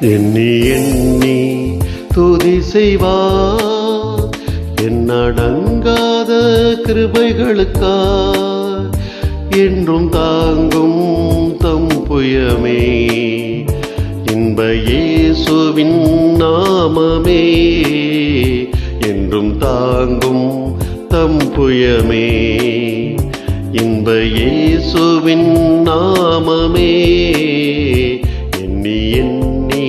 எண்ணி எண்ணி துதி செய்வார் என்னடங்காத கிருபைகளுக்காய் என்றும் தாங்கும் தம் புயமே இன்ப இயேசுவின் நாமமே என்றும் தாங்கும் தம் புயமே இன்ப இயேசுவின் நாமமே எண்ணி எண்ணி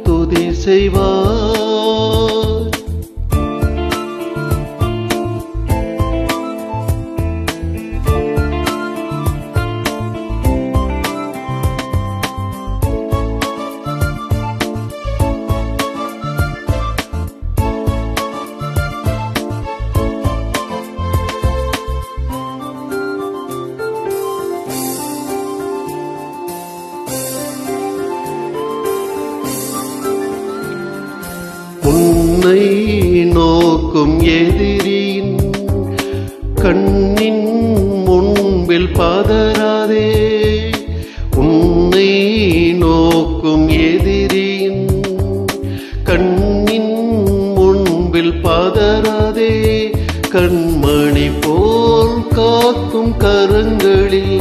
துதி செய்வார். உன்னை நோக்கும் எதிரியின் கண்ணின் முன்பில் பதறாதே. உன்னை நோக்கும் எதிரியின் கண்ணின் முன்பில் பதறாதே. கண்மணி போல் காக்கும் கரங்களில்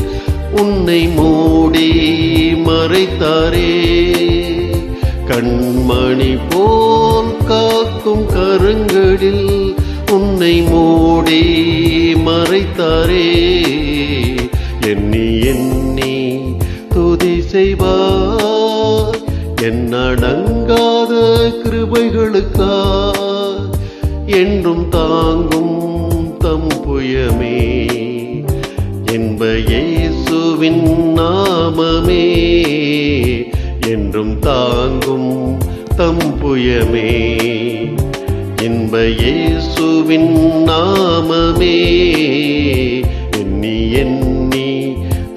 உன்னை மூடி மறைத்தாரே. கண்மணி போல் காக்கும் கரங்களில் உன்னை மூடி மறைத்தாரே. எண்ணி எண்ணி துதி செய்வார் என்னடங்காத கிருபைகளுக்காய் என்றும் தாங்கும் தம் புயமே என்ப இயேசுவின் நாமமே என்றும் தாங்கும் தம் புயமே இன்ப இயேசுவின் நாமமே எண்ணி எண்ணி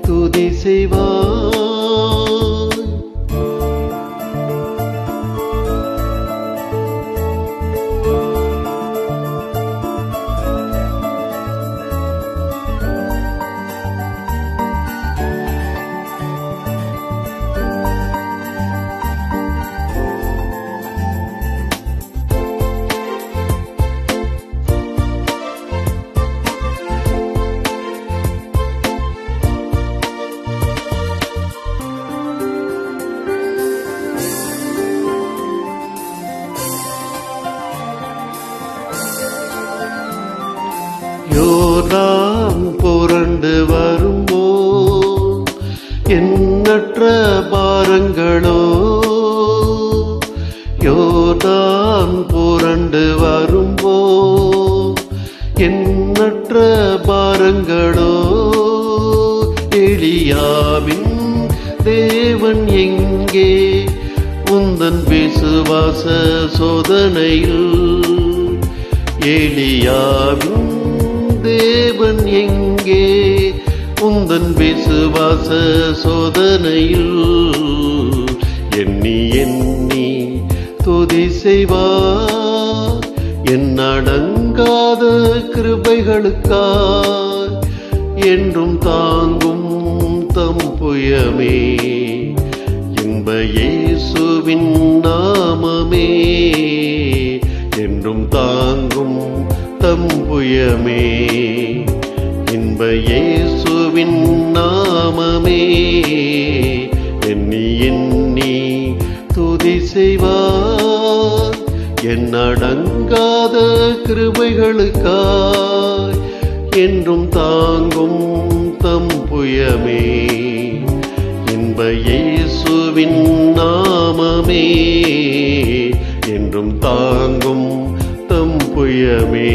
துதி செய்வார். யோர்தான் புரண்டு வரும்போ எண்ணற்ற பாரங்களோ. யோர்தான் புரண்டு வரும்போ எண்ணற்ற பாரங்களோ. எலியாவின் தேவன் எங்கே உந்தன் விசுவாச சோதனையில். எலியாவின் தேவன் எங்கே உந்தன் விசுவாச சோதனையில். எண்ணி எண்ணி துதி செய்வார் என்னடங்காத கிருபைகளுக்காய் என்றும் தாங்கும் தம் புயமே இன்ப இயேசுவின் நாமமே என்றும் தாங்கும் தம் புயமே இன்ப இயேசுவின் நாமமே எண்ணி எண்ணி துதி செய்வார் என்னடங்காத கிருபைகளுக்காய் என்றும் தாங்கும் தம் புயமே இன்ப இயேசுவின் நாமமே என்றும் தாங்கும் தம் புயமே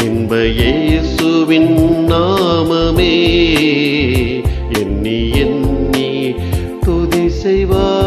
இன்ப இயேசுவின் நாமமே எண்ணி எண்ணி துதி செய்வார்.